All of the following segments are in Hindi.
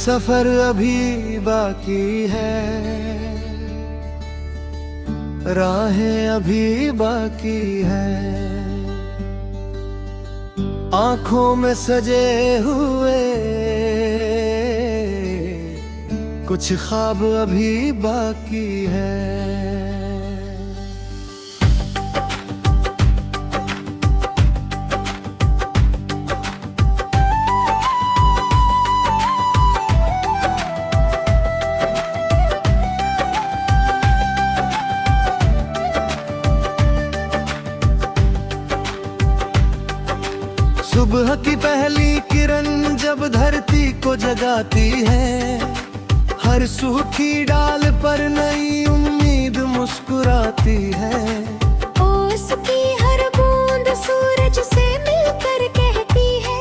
सफर अभी बाकी है, राहें अभी बाकी है। आंखों में सजे हुए कुछ ख्वाब अभी बाकी है। सुबह की पहली किरण जब धरती को जगाती है, हर सूखी डाल पर नई उम्मीद मुस्कुराती है। उसकी हर बूंद सूरज से मिलकर कहती है,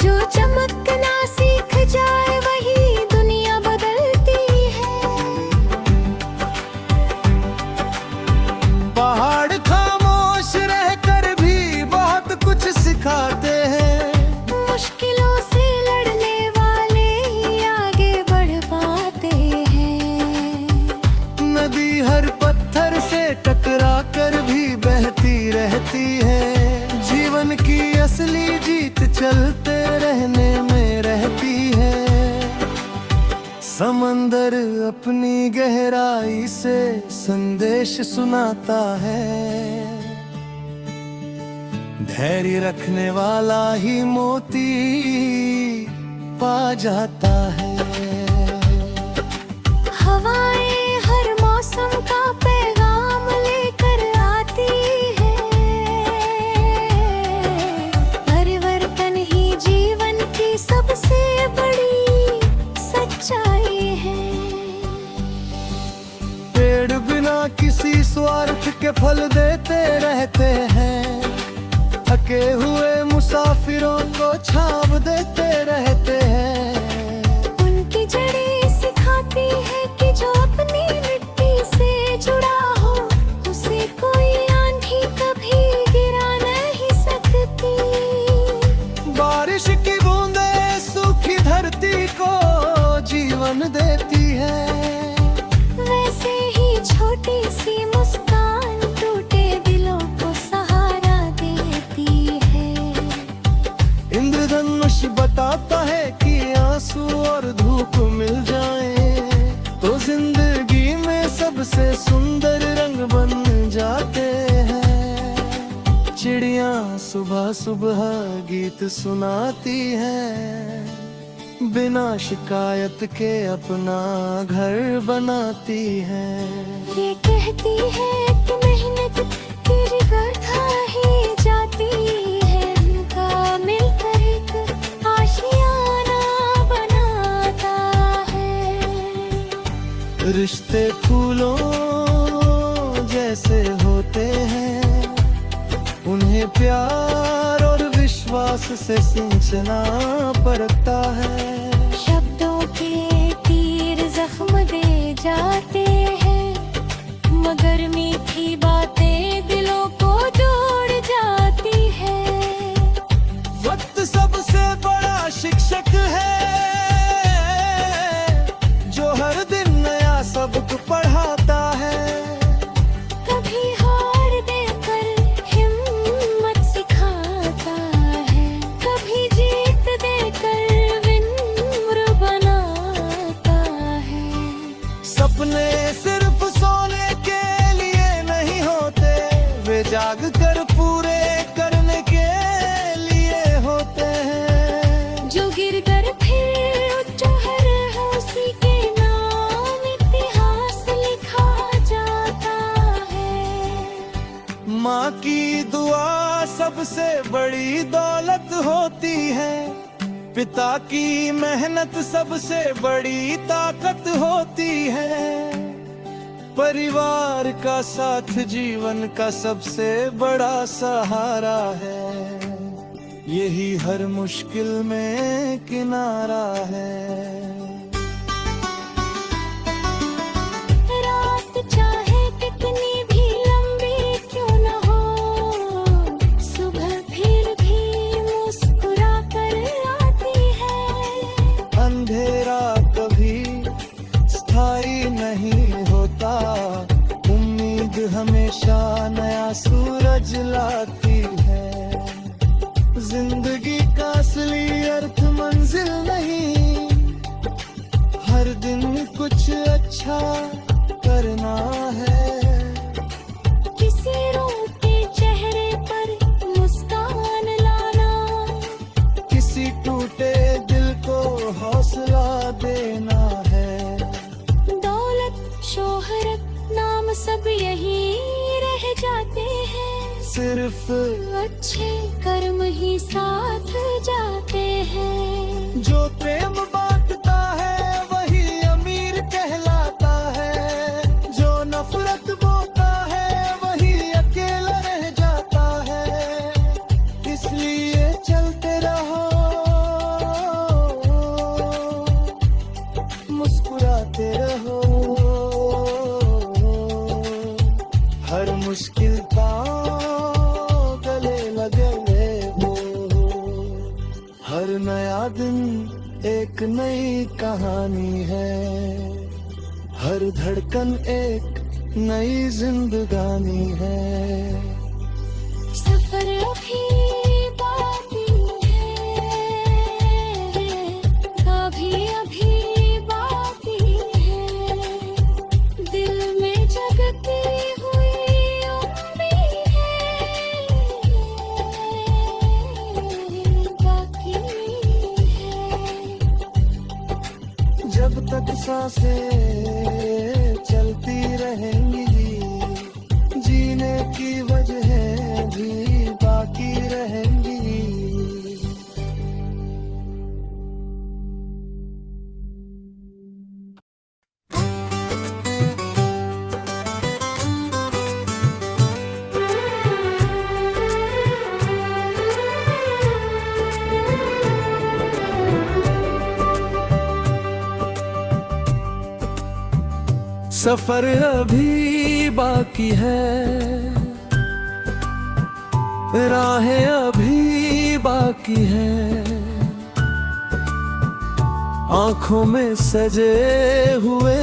जो चमकना सीख जाए वही दुनिया बदलती है। पहाड़ खामोश रहकर भी बहुत कुछ सिखाते हैं। मुश्किलों से लड़ने वाले ही आगे बढ़ पाते हैं। नदी हर पत्थर से टकरा कर भी बहती रहती है। जीवन की असली जीत चलते रहने में रहती है। समंदर अपनी गहराई से संदेश सुनाता है। धैर्य रखने वाला ही मोती पा जाता है। हवाएं हर मौसम का पैगाम लेकर आती है। परिवर्तन ही जीवन की सबसे बड़ी सच्चाई है। पेड़ बिना किसी स्वार्थ के फल देते रहते हैं। थके हुए मुसाफिरों को छाव देते रहते हैं। उनकी जड़ें सिखाती है कि जो अपनी मिट्टी से जुड़ा हो, उसे कोई आंधी कभी गिरा नहीं सकती। बारिश की बूंदें सूखी धरती को जीवन देती है। वैसे ही छोटी सी मुस्कान टूटे दिलों को सहारा देती है। इंद्रधनुष बताता है कि आंसू और धूप मिल जाएं तो जिंदगी में सबसे सुंदर रंग बन जाते हैं। चिड़िया सुबह सुबह गीत सुनाती है। बिना शिकायत के अपना घर बनाती है। ये कहती है कि मेहनत तेरी वर्धा ही जाती है। उनका मिलकर एक आशियाना बनाता है। रिश्ते फूलों जैसे होते हैं, उन्हें प्यार और विश्वास से सिंचना पड़ता है। शब्दों के तीर जख्म दे जाते हैं, मगर मीठी बातें दिलों को जोड़ जाती है। वक्त सबसे बड़ा शिक्षक है, जो हर दिन नया सबक पढ़ाता है। कभी हार देकर हिम्मत सिखाता है, कभी जीत देकर विनम्र बनाता है। सपने सिर्फ सोने के लिए नहीं होते, वे जाग कर पूरे करने के लिए होते हैं। जो गिर कर फिर उठ है, उसी के नाम इतिहास लिखा जाता है। माँ की दुआ सबसे बड़ी दौलत होती है। पिता की मेहनत सबसे बड़ी ताकत होती है। परिवार का साथ जीवन का सबसे बड़ा सहारा है। यही हर मुश्किल में किनारा है। रात चाहे कितनी भी लंबी क्यों न हो, सुबह फिर भी मुस्कुरा कर आती है। अंधेरा को हौसला देना है। दौलत शोहरत नाम सब यही रह जाते हैं, सिर्फ अच्छे कर्म ही साथ जाते हैं। जो प्रेम बांटता है वही अमीर कहलाता है, जो नफरत बोता है वही अकेला रह जाता है। इसलिए चलते रहो, मुस्कुराते रहो, हर मुश्किल का गले लगे हो। हर नया दिन एक नई कहानी है, हर धड़कन एक नई जिंदगानी है। सफर अभी बाकी है, अभी अभी बाकी है। दिल में जगती हुई उम्मीद है, बाकी है। जब तक सांसें चलती रहेंगी, जीने की वजह भी बाकी रहेंगी। सफर अभी बाकी है, राहें अभी बाकी है। आंखों में सजे हुए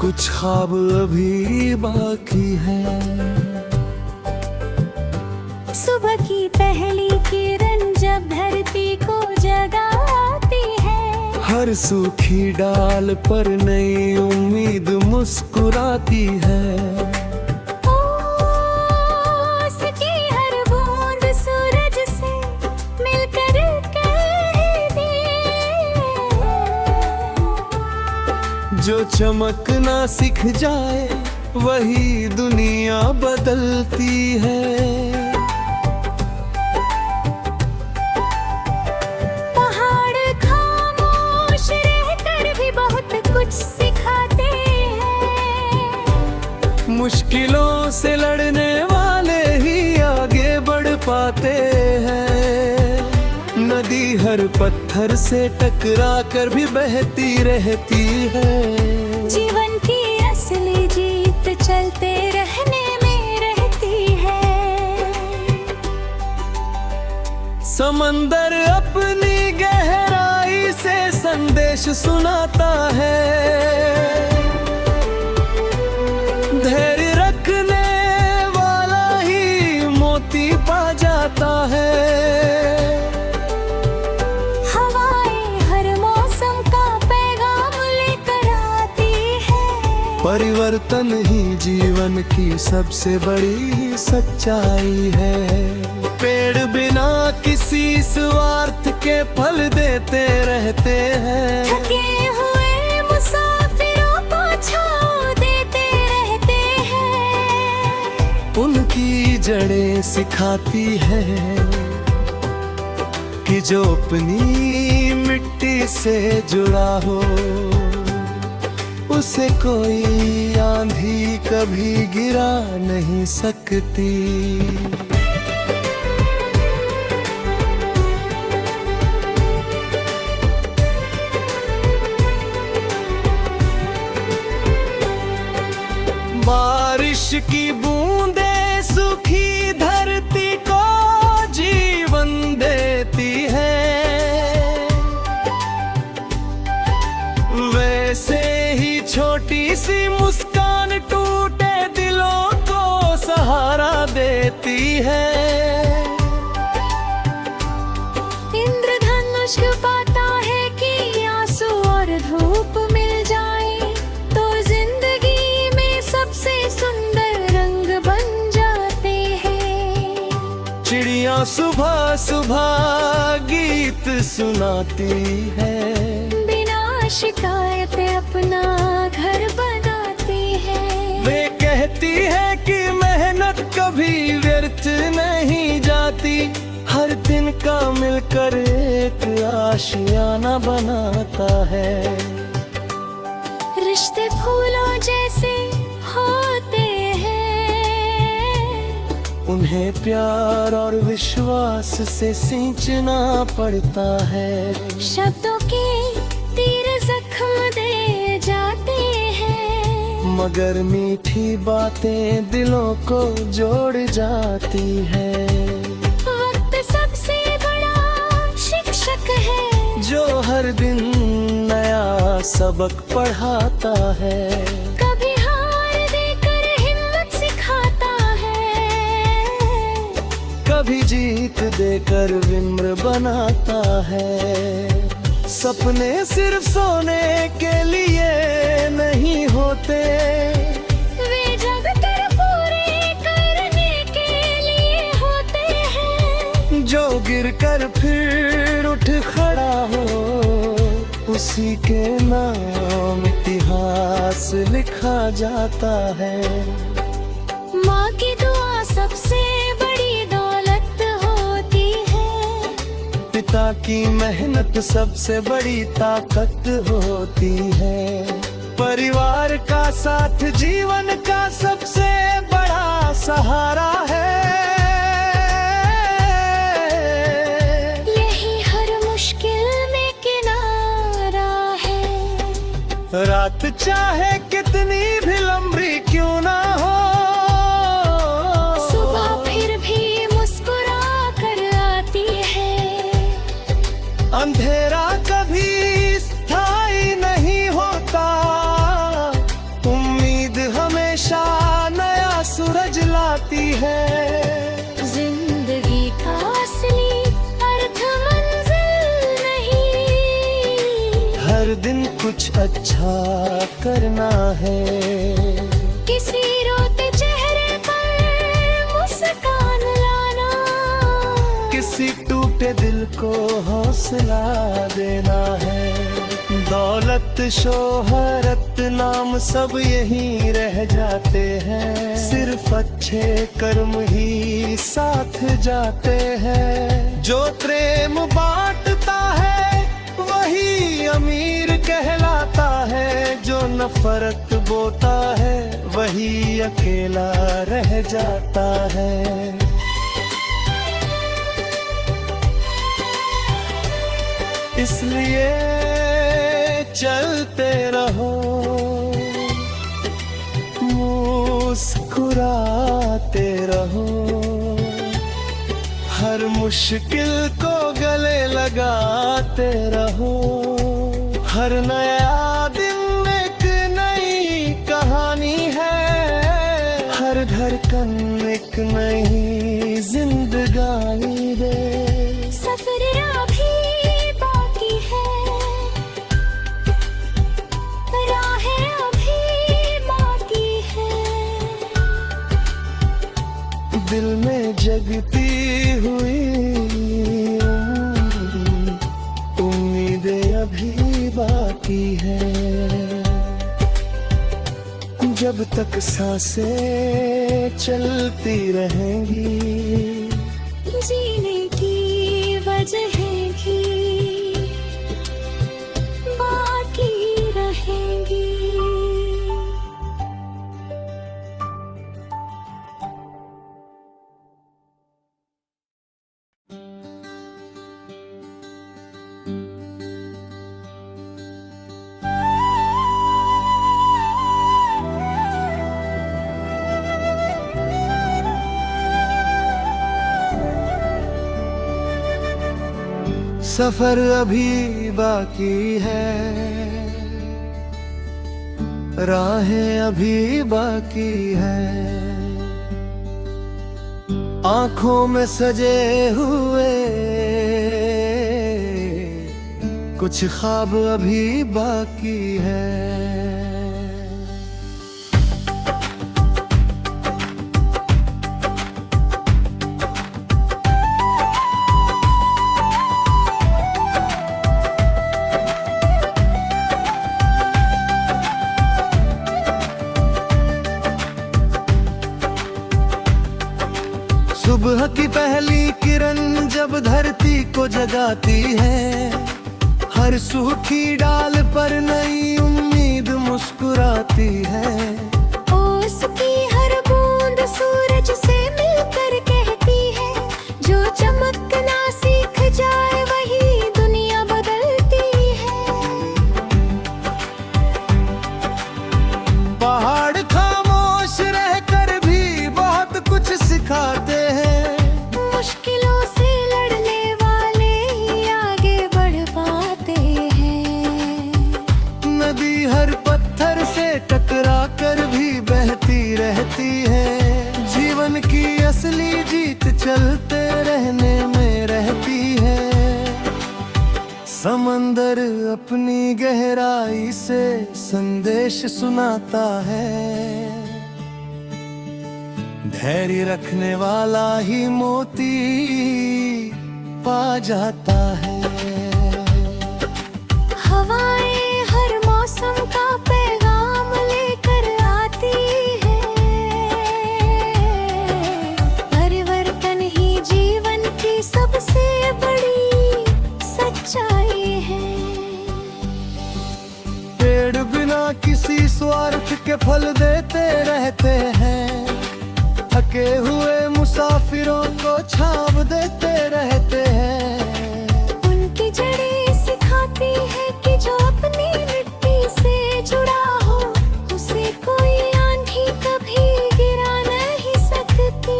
कुछ ख्वाब अभी बाकी है। सुबह की पहली किरण जब धरती को जगाती है, हर सूखी डाल पर नई उम्मीद मुस्कुराती है। उसकी हर बूंद सूरज से मिलकर कहती है, जो चमकना सीख जाए वही दुनिया बदलती है। सिखाते हैं, मुश्किलों से लड़ने वाले ही आगे बढ़ पाते हैं। नदी हर पत्थर से टकरा कर भी बहती रहती है। जीवन की असली जीत चलते रहने में रहती है। समंदर अपनी गहराई से संदेश सुनाता है, धैर्य रखने वाला ही मोती पा जाता है। हवाएं हर मौसम का पैगाम लेकर आती है, परिवर्तन ही जीवन की सबसे बड़ी सच्चाई है। पेड़ बिना किसी स्वार्थ के फल देते रहते हैं, थके हुए मुसाफिरों को छांव देते रहते हैं। उनकी जड़ें सिखाती है कि जो अपनी मिट्टी से जुड़ा हो उसे कोई आंधी कभी गिरा नहीं सकती। बारिश की बूंदें सूखी धरती को जीवन देती है, वैसे ही छोटी सी मुस्कान टूटे दिलों को सहारा देती है। इंद्रधनुष पाता है कि आंसू और धूप मिल जाए तो जिंदगी में सबसे सुंदर रंग बन जाते हैं। चिड़िया सुबह सुबह सुनाती है। बिना शिकायत अपना घर बनाती है। वे कहती है कि मेहनत कभी व्यर्थ नहीं जाती, हर दिन का मिलकर एक आशियाना बनाता है। रिश्ते फूलों जैसे होते हैं, उन्हें प्यार और विश्वास से सींचना पड़ता है। शब्दों के तीर जख्म दे जाते हैं, मगर मीठी बातें दिलों को जोड़ जाती है। वक्त सबसे बड़ा शिक्षक है, जो हर दिन नया सबक पढ़ाता है। कभी हार देकर हिम्मत सिखाता है, कभी जीत देकर विनम्र बनाता है। सपने सिर्फ सोने के लिए नहीं होते, वे जगकर पूरे करने के लिए होते हैं। जो गिरकर फिर उठ खड़ा हो, उसी के नाम इतिहास लिखा जाता है। माँ की दुआ सबसे बड़ी दौलत होती है, पिता की मेहनत सबसे बड़ी ताकत होती है। परिवार का साथ जीवन का सबसे बड़ा सहारा है। यही हर मुश्किल में किनारा है। रात चाहे कितनी भी लंबी क्यों ना हो, सुबह फिर भी मुस्कुरा कर आती है। अंधेरा कभी स्थायी नहीं होता, उम्मीद हमेशा नया सूरज लाती है। जिंदगी का असली अर्थ मंजिल नहीं, हर दिन कुछ अच्छा करना है। किसी रोते चेहरे पर मुस्कान लाना, किसी टूटे दिल को हौसला देना है। दौलत शोहरत नाम सब यही रह जाते हैं, सिर्फ अच्छे कर्म ही साथ जाते हैं। जो प्रेम बांटता है वही अमीर कहलाता है, जो नफरत बोता है वही अकेला रह जाता है। इसलिए चलते रहो, मुस्कुराते रहो, हर मुश्किल को गले लगाते रहो। हर नया दिन एक नई कहानी है, हर धड़कन एक नई जिंदगानी दे। सफर अभी बाकी है, राहें अभी बाकी है। दिल में जगती हुई उम्मीदें अभी बाकी है। जब तक सांसें चलती रहेंगी, जीने की वजह भी बाकी रहेंगी। सफर अभी बाकी है, राहें अभी बाकी है। आंखों में सजे हुए कुछ ख्वाब अभी बाकी है। जाती है। हर सूखी डाल पर नई उम्मीद मुस्कुराती है। उसकी हर बूंद सूरज से मिलकर कहती है, जो चमकना सीख जाए वही दुनिया बदलती है। पहाड़ खामोश रहकर भी बहुत कुछ सिखाते हैं। मुश्किलों से लड़ने वाले ही आगे बढ़ पाते हैं। नदी हर पत्थर से टकरा कर भी बहती रहती है। जीवन की असली जीत चलते रहने में रहती है। समंदर अपनी गहराई से संदेश सुनाता है। धैर्य रखने वाला ही मोती पा जाता है। हवाएं हर मौसम का पैगाम लेकर आती है। परिवर्तन ही जीवन की सबसे बड़ी सच्चाई है। पेड़ बिना किसी स्वार्थ के फल देते रहते हैं। थके हुए मुसाफिरों को छाव देते रहते हैं। उनकी जड़ें सिखाती है कि जो अपनी मिट्टी से जुड़ा हो, उसे कोई आंधी कभी गिरा नहीं सकती।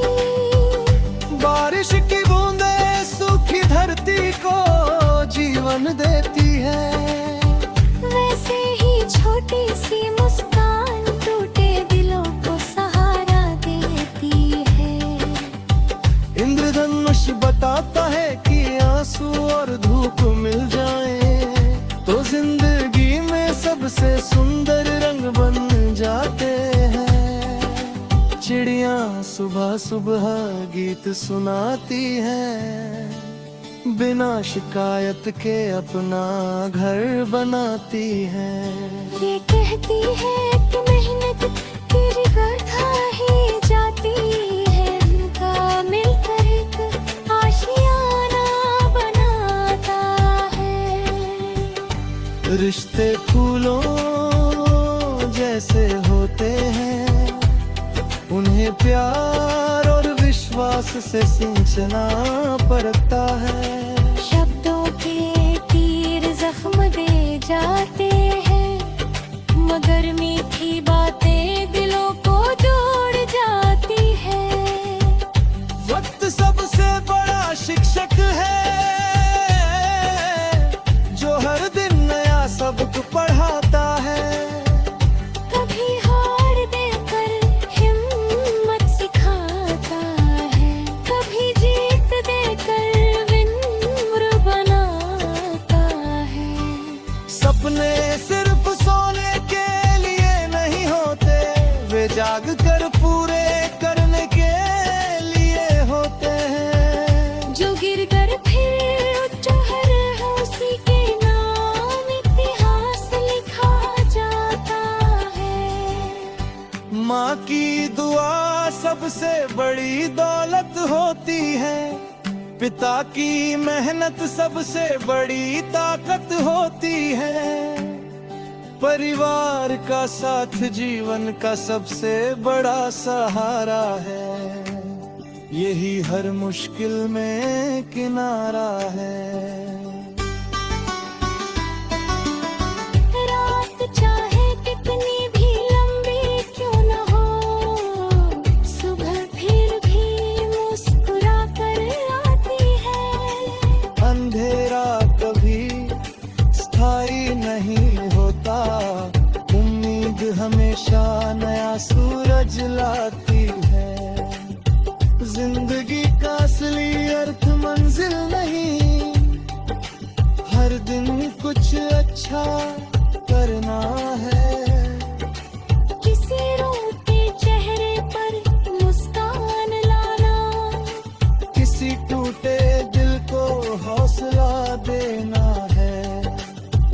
बारिश की बूंदें सूखी धरती को जीवन देती है। वैसे ही छोटी सी मुस्कान टूटे दिलों को सहारा देती है। इंद्रधनुष बताता है कि आंसू और धूप मिल जाएं तो जिंदगी में सबसे सुंदर रंग बन जाते हैं। चिड़िया सुबह सुबह गीत सुनाती है। बिना शिकायत के अपना घर बनाती है। ये कहती है कि मेहनत तेरी वर्धा ही जाती है। उनका मिलकर एक आशियाना बनाता है। रिश्ते फूलों जैसे होते हैं। उन्हें प्यार और विश्वास से सिंचना पड़ता है। शब्दों के तीर जख्म दे जाते हैं, मगर मीठी बातें दिलों को जोड़ जाती है। वक्त सबसे बड़ा शिक्षक है, जो हर दिन नया सबक पढ़ाता है। कभी हार देकर हिम्मत सिखाता है, कभी जीत देकर विनम्र बनाता है। सपने सिर्फ सोने के लिए नहीं होते, वे जाग कर पूरे करने के लिए होते हैं। जो गिर कर फिर उठहर है, उसी के नाम इतिहास लिखा जाता है। माँ की दुआ सबसे बड़ी दौलत होती है। पिता की मेहनत सबसे बड़ी ताकत होती है। परिवार का साथ जीवन का सबसे बड़ा सहारा है। यही हर मुश्किल में किनारा है। रात चाहे कितनी भी लंबी क्यों न हो, सुबह फिर भी मुस्कुरा कर आती है। अंधेरा कभी स्थायी नहीं होता, उम्मीद हमेशा नया सूरज लाती है। जिंदगी का असली अर्थ मंजिल नहीं, हर दिन कुछ अच्छा करना है। किसी रोते चेहरे पर मुस्कान लाना, किसी टूटे दिल को हौसला देना है।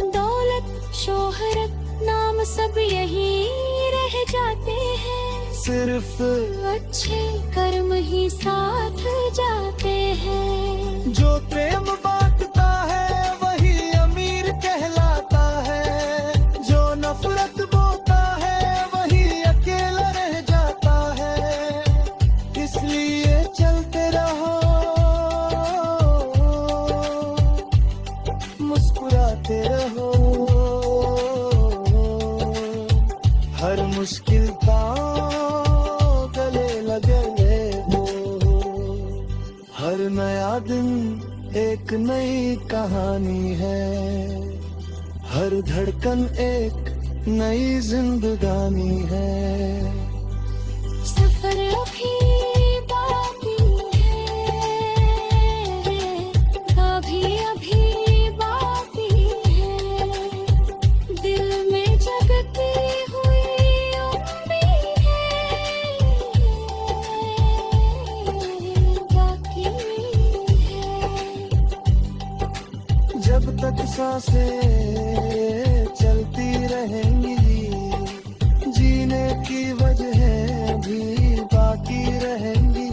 दौलत शोहरत नाम सब यही रह जाते हैं। सिर्फ अच्छे कर्म ही साथ जाते हैं। जो प्रेम बांटता नई कहानी है, हर धड़कन एक नई जिंदगानी है। सफर अभी बाकी है, अभी बाकी है, दिल में जगती हुई उम्मीद है, बाकी है। जब तक सांसें चलती रहेंगी, जीने की वजह भी बाकी रहेंगी।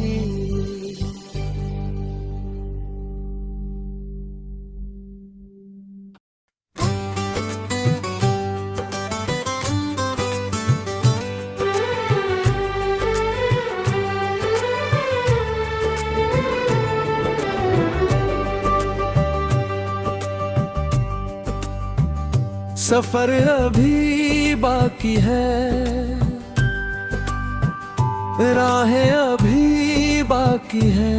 सफर अभी बाकी है, राहें अभी बाकी है,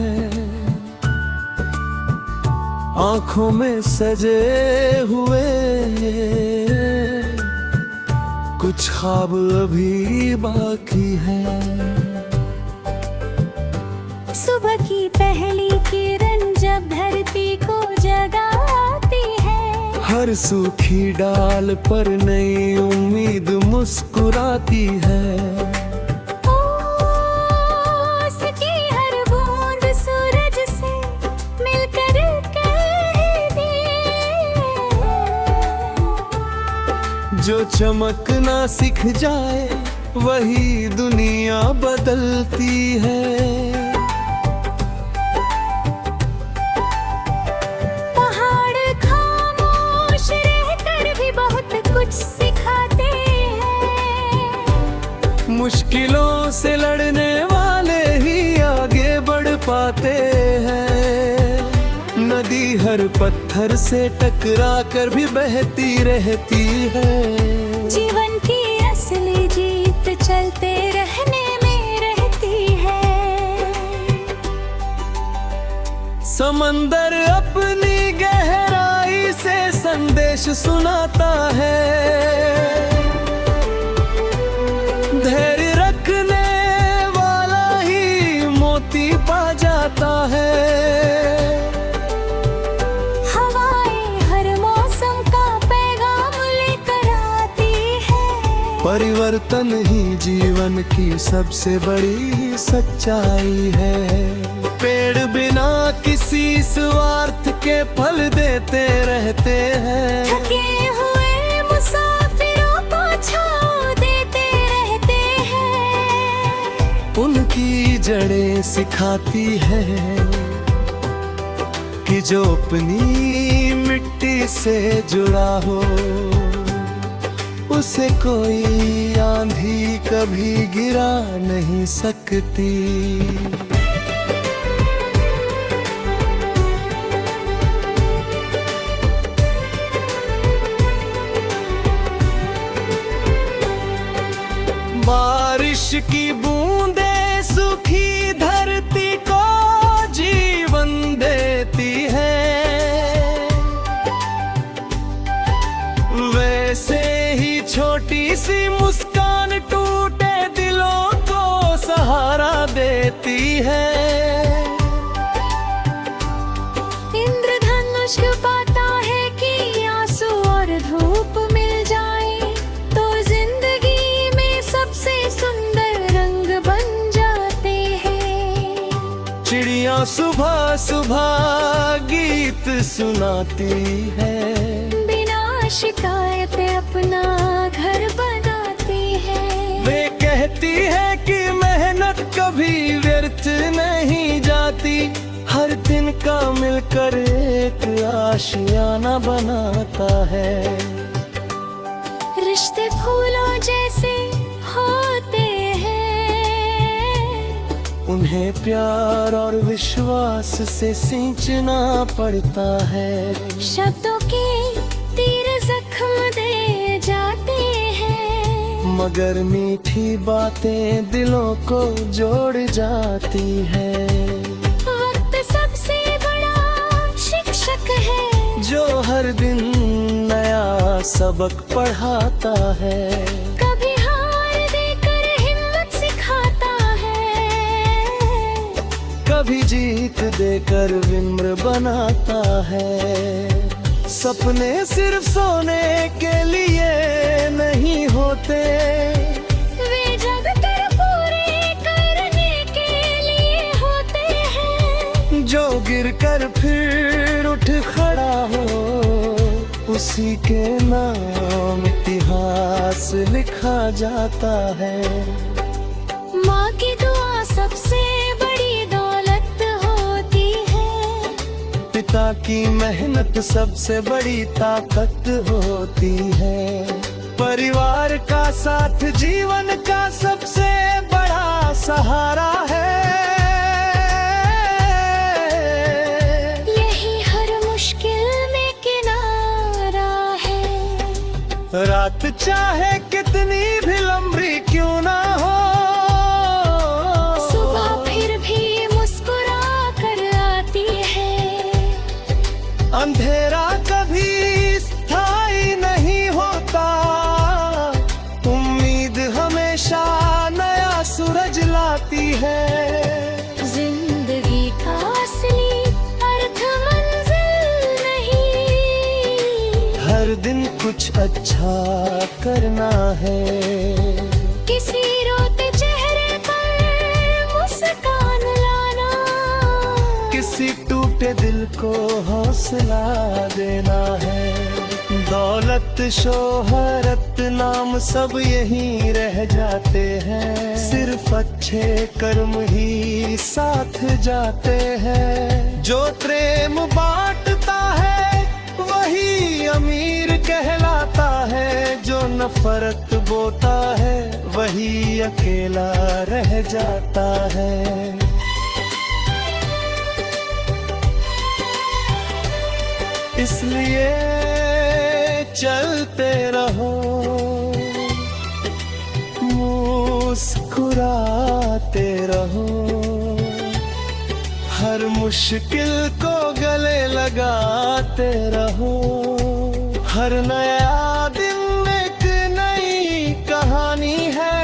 आंखों में सजे हुए कुछ ख्वाब अभी बाकी है। सुबह की पहली किरण जब धरती को जगाती है, हर सूखी डाल पर नई उम्मीद मुस्कुराती है। उसकी हर बूंद सूरज से मिलकर कहती है, जो चमकना सीख जाए वही दुनिया बदलती है। कुछ सिखाते हैं, मुश्किलों से लड़ने वाले ही आगे बढ़ पाते हैं। नदी हर पत्थर से टकरा कर भी बहती रहती है। जीवन की असली जीत चलते रहने में रहती है। समंदर अपनी गहराई से संदेश सुनाता है, धैर्य रखने वाला ही मोती पा जाता है। हवाएं हर मौसम का पैगाम लेकर आती है, परिवर्तन ही जीवन की सबसे बड़ी सच्चाई है। पेड़ बिना किसी स्वार्थ के फल देते रहते हैं, थके हुए मुसाफिरों को छांव देते रहते हैं। उनकी जड़ें सिखाती है कि जो अपनी मिट्टी से जुड़ा हो उसे कोई आंधी कभी गिरा नहीं सकती। बारिश की बूंदें सूखी धरती को जीवन देती है, वैसे ही छोटी सी मुस्कान टूटे दिलों को सहारा देती है। इंद्रधनुष पाता है कि आंसू और धूप मिल जाए तो जिंदगी में सबसे सुंदर रंग बन जाते हैं। चिड़िया सुबह सुबह गीत सुनाती है, बिना शिकायत अपना घर बनाती है। वे कहती है कि मेहनत कभी व्यर्थ नहीं जाती, हर दिन का मिलकर एक आशियाना बनाता है। रिश्ते फूलों जैसे होते हैं, उन्हें प्यार और विश्वास से सींचना पड़ता है। शब्दों के तीर जख्म दे जाते हैं, मगर मीठी बातें दिलों को जोड़ जाती है। वक्त सबसे बड़ा शिक्षक हर दिन नया सबक पढ़ाता है। कभी हार देकर हिम्मत सिखाता है, कभी जीत देकर विनम्र बनाता है। सपने सिर्फ सोने के लिए नहीं होते, वे जग कर पूरे करने के लिए होते हैं। जो गिर कर फिर उठ खड़ा हो, उसी के नाम इतिहास लिखा जाता है। माँ की दुआ सबसे बड़ी दौलत होती है, पिता की मेहनत सबसे बड़ी ताकत होती है। परिवार का साथ जीवन का सबसे बड़ा सहारा है। यही हर मुश्किल में किनारा है। रात चाहे कितनी भी लंबी क्यों ना हो, सुबह फिर भी मुस्कुरा कर आती है। अंधेरा कभी स्थायी नहीं होता, उम्मीद हमेशा नया सूरज लाती है। जिंदगी का असली अर्थ मंजिल नहीं, हर दिन कुछ अच्छा करना है। किसी रोते चेहरे पर मुस्कान लाना, किसी टूटे दिल को हौसला देना है। दौलत शोहरत नाम सब यहीं रह जाते हैं, सिर्फ अच्छे कर्म ही साथ जाते हैं। जो प्रेम बांटता है वही अमीर कहलाता है, जो नफरत बोता है वही अकेला रह जाता है। इसलिए चलते रहो, मुस्कुराते रहो, हर मुश्किल को गले लगाते रहो। हर नया दिन एक नई कहानी है,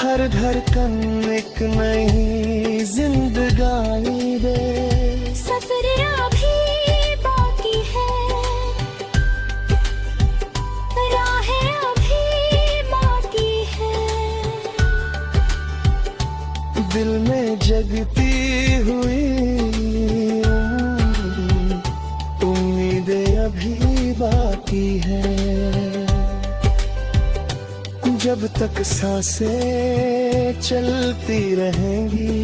हर धड़कन एक नई जिंदगानी दे। सफर अभी बाकी है, राहें अभी बाकी है। दिल में जगती हुई उम्मीदें अभी बाकी है। जब तक सांसें चलती रहेंगी,